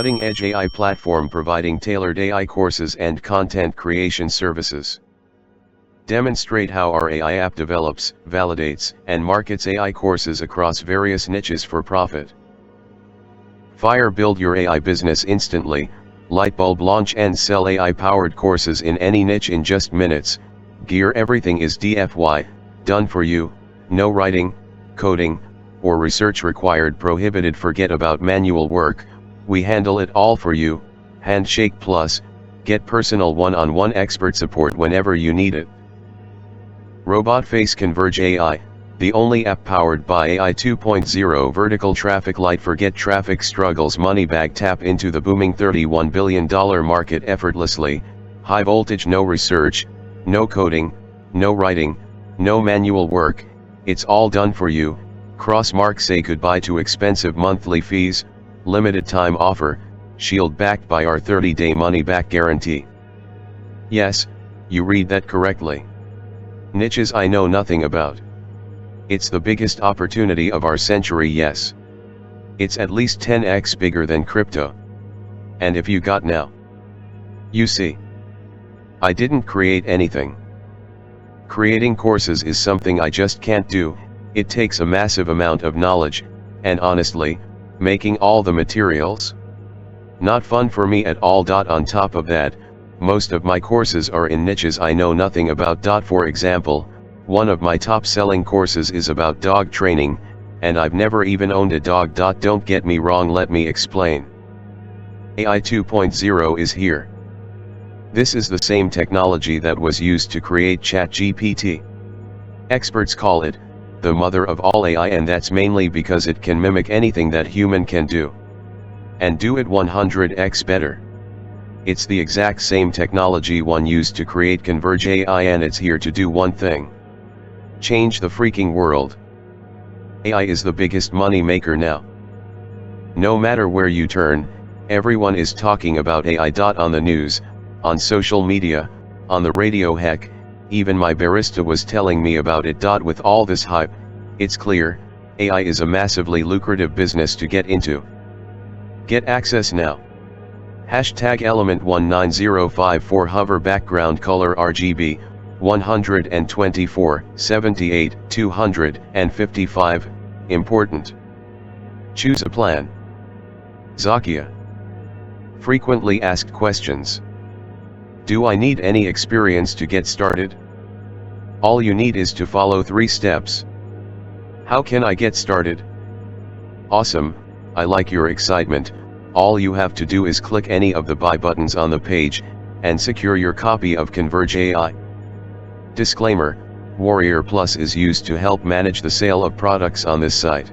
cutting-edge AI platform providing tailored AI courses and content creation services. Demonstrate how our AI app develops, validates, and markets AI courses across various niches for profit. Build your AI business instantly. Lightbulb launch and sell AI-powered courses in any niche in just minutes. Gear everything is DIY, done for you, no writing, coding, or research required prohibited. Forget about manual work, we handle it all for you. Handshake Plus, get personal one-on-one expert support whenever you need it. Robot Face Converge AI, the only app powered by AI 2.0 vertical traffic light. Forget traffic struggles, money bag, tap into the booming $31 billion market effortlessly. High voltage, no research, no coding, no writing, no manual work, it's all done for you. Crossmark, say goodbye to expensive monthly fees, limited time offer, shield backed by our 30-day money back guarantee. Yes, you read that correctly. Niches I know nothing about. It's the biggest opportunity of our century, yes. It's at least 10x bigger than crypto. And if you got now. You see. I didn't create anything. Creating courses is something I just can't do, it takes a massive amount of knowledge, and honestly, making all the materials? Not fun for me at all. On top of that, most of my courses are in niches I know nothing about. For example, one of my top selling courses is about dog training, and I've never even owned a dog. Don't get me wrong, let me explain. AI 2.0 is here. This is the same technology that was used to create ChatGPT. Experts call it the mother of all AI, and that's mainly because it can mimic anything that human can do. And do it 100x better. It's the exact same technology one used to create Converge AI, and it's here to do one thing. Change the freaking world. AI is the biggest money maker now. No matter where you turn, everyone is talking about AI. On the news, on social media, on the radio, heck, even my barista was telling me about it. With all this hype, it's clear, AI is a massively lucrative business to get into. Get access now. Hashtag element 19054 hover background color RGB, 124, 78, 255, important. Choose a plan. Zakia. Frequently asked questions. Do I need any experience to get started? All you need is to follow 3 steps. How can I get started? Awesome, I like your excitement. All you have to do is click any of the buy buttons on the page, and secure your copy of Converge AI. Disclaimer, Warrior Plus is used to help manage the sale of products on this site.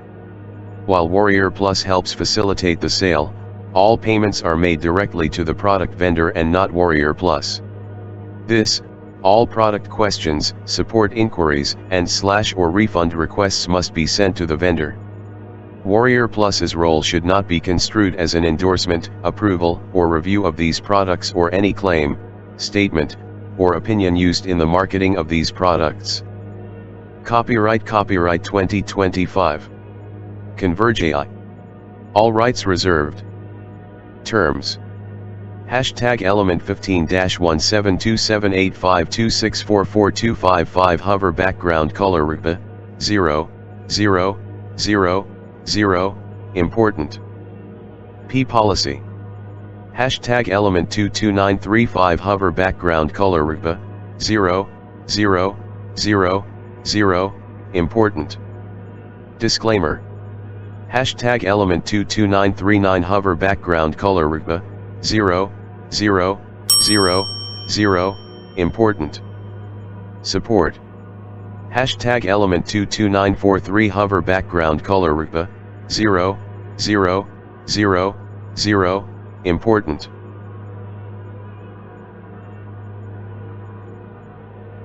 While Warrior Plus helps facilitate the sale, all payments are made directly to the product vendor and not Warrior Plus. All product questions, support inquiries, and / refund requests must be sent to the vendor. Warrior Plus's role should not be construed as an endorsement, approval, or review of these products or any claim, statement, or opinion used in the marketing of these products. Copyright 2025. Converge AI. All rights reserved. Terms. Hashtag element 15-1727852644255 hover background color RGB 0, 0, 0, 0, important. P policy. Hashtag element 22935 hover background color RGB 0, 0, 0, 0, important. Disclaimer. Hashtag element 22939 hover background color RGB 0, 0, 0, 0, important. Support. Hashtag element 22943 hover background color RGB 0, 0, 0, 0, important.